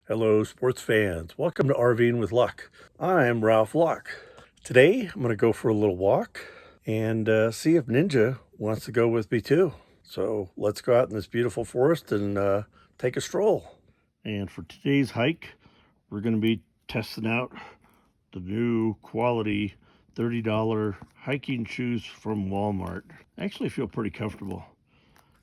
Hello, sports fans. Welcome to RVing with Luck. I'm Ralph Luck. Today, I'm going to go for a little walk and see if Ninja wants to go with me too. So let's go out in this beautiful forest and take a stroll. And for today's hike, we're going to be testing out the new quality $30 hiking shoes from Walmart. I actually feel pretty comfortable.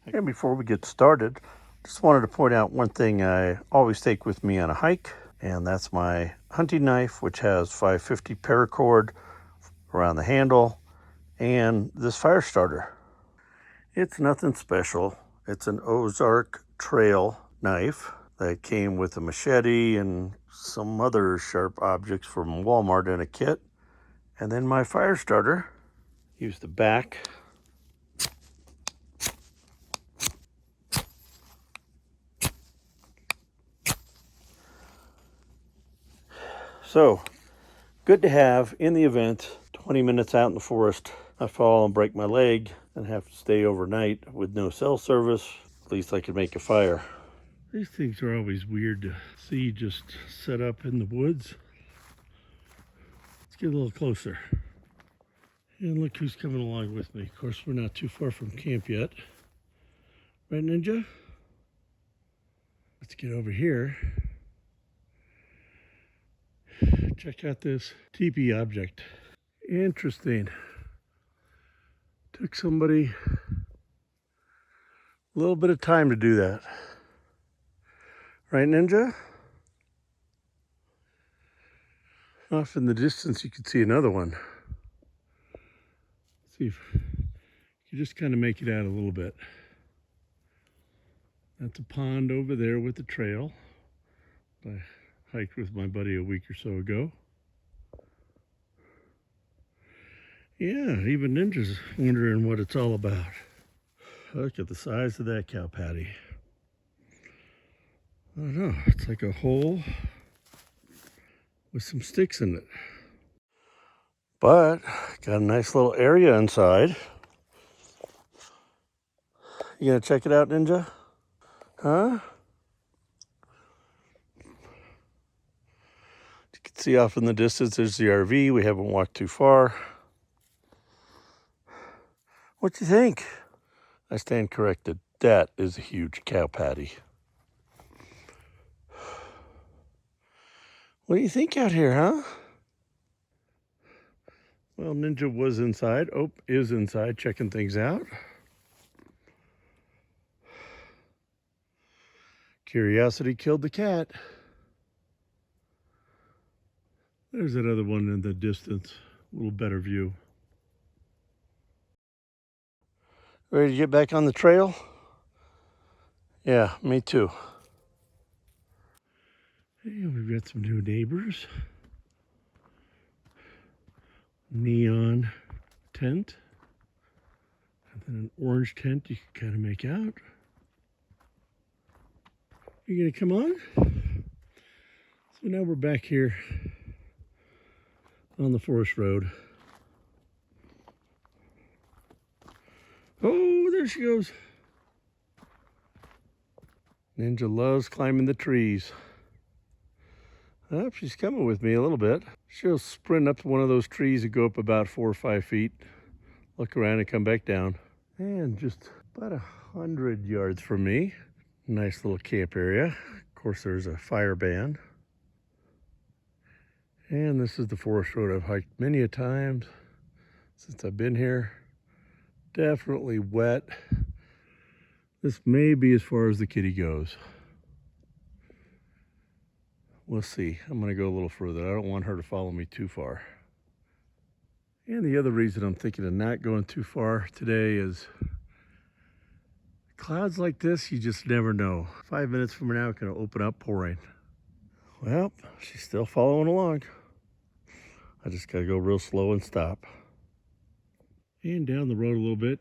And before we get started, just wanted to point out one thing I always take with me on a hike, and that's my hunting knife, which has 550 paracord around the handle, and this fire starter. It's nothing special. It's an Ozark Trail knife that came with a machete and some other sharp objects from Walmart in a kit. And then my fire starter. Use the back. So, good to have in the event 20 minutes out in the forest, I fall and break my leg and have to stay overnight with no cell service. At least I could make a fire. These things are always weird to see just set up in the woods. Let's get a little closer. And look who's coming along with me. Of course, we're not too far from camp yet. Right, Ninja? Let's get over here. Check out this teepee object. Interesting. Took somebody a little bit of time to do that. Right, Ninja? Off in the distance, you can see another one. Let's see if you just kind of make it out a little bit. That's a pond over there with the trail. I hiked with my buddy a week or so ago. Yeah, even Ninja's wondering what it's all about. Look at the size of that cow patty. I don't know, it's like a hole with some sticks in it. But got a nice little area inside. You gonna check it out, Ninja? Huh? You can see off in the distance, there's the RV. We haven't walked too far. What do you think? I stand corrected. That is a huge cow patty. What do you think out here, huh? Well, Ninja was inside. Oh, is inside checking things out. Curiosity killed the cat. There's that other one in the distance. A little better view. Ready to get back on the trail? Yeah, me too. Hey, we've got some new neighbors. Neon tent. And then an orange tent you can kind of make out. You gonna come on? So now we're back here on the forest road. Oh, there she goes. Ninja loves climbing the trees. Oh, she's coming with me a little bit. She'll sprint up to one of those trees and go up about 4 or 5 feet, look around and come back down. And just about 100 yards from me, nice little camp area. Of course, there's a fire ban. And this is the forest road I've hiked many a times since I've been here. Definitely wet. This may be as far as the kitty goes. We'll see. I'm going to go a little further. I don't want her to follow me too far. And the other reason I'm thinking of not going too far today is clouds like this, you just never know. 5 minutes from now, it's going to open up pouring. Well, she's still following along. I just got to go real slow and stop. And down the road a little bit,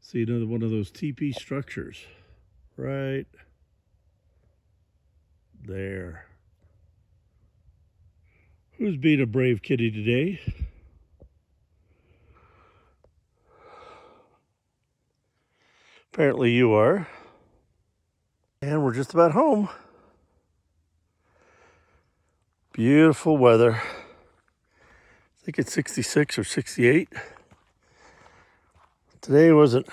see another one of those teepee structures. Right there. Who's being a brave kitty today? Apparently you are. And we're just about home. Beautiful weather. I think it's 66 or 68. Today wasn't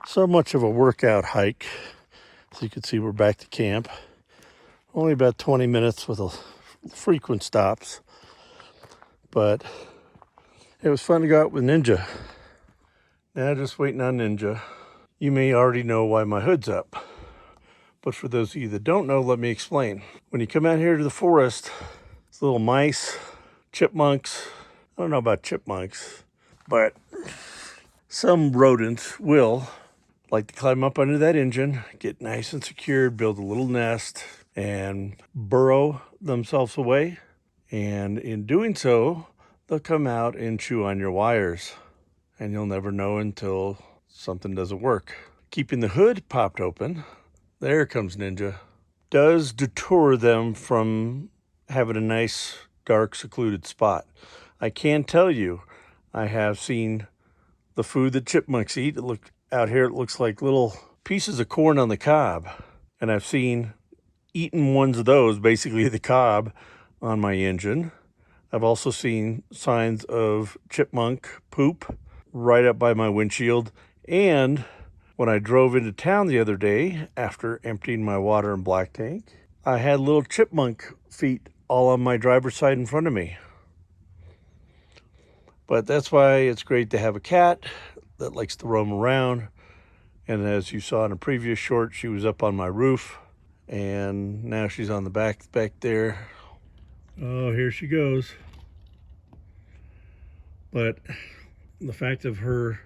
so much of a workout hike. As you can see, we're back to camp. Only about 20 minutes with frequent stops. But it was fun to go out with Ninja. Now just waiting on Ninja. You may already know why my hood's up. But for those of you that don't know, let me explain. When you come out here to the forest, it's little mice, chipmunks. I don't know about chipmunks, but some rodents will like to climb up under that engine, get nice and secured, build a little nest, and burrow themselves away. And in doing so, they'll come out and chew on your wires. And you'll never know until something doesn't work. Keeping the hood popped open, there comes Ninja, does deter them from having a nice, dark, secluded spot. I can tell you, I have seen the food that chipmunks eat. Out here, it looks like little pieces of corn on the cob. And I've seen eaten ones of those, basically the cob, on my engine. I've also seen signs of chipmunk poop right up by my windshield. And when I drove into town the other day, after emptying my water and black tank, I had little chipmunk feet all on my driver's side in front of me. But that's why it's great to have a cat that likes to roam around. And as you saw in a previous short, she was up on my roof. And now she's on the back there. Oh, here she goes. But the fact of her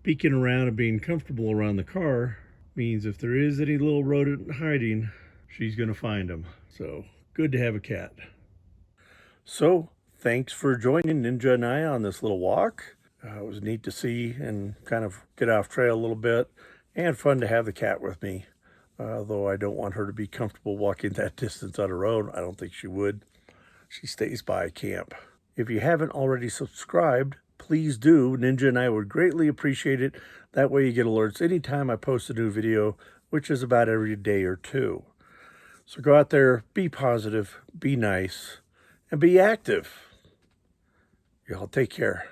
peeking around and being comfortable around the car means if there is any little rodent hiding, she's going to find them. So good to have a cat. So thanks for joining Ninja and I on this little walk. It was neat to see and kind of get off trail a little bit, and fun to have the cat with me. Though I don't want her to be comfortable walking that distance on her own. I don't think she would. She stays by camp. If you haven't already subscribed, please do. Ninja and I would greatly appreciate it. That way you get alerts anytime I post a new video, which is about every day or two. So go out there, be positive, be nice, and be active. Y'all take care.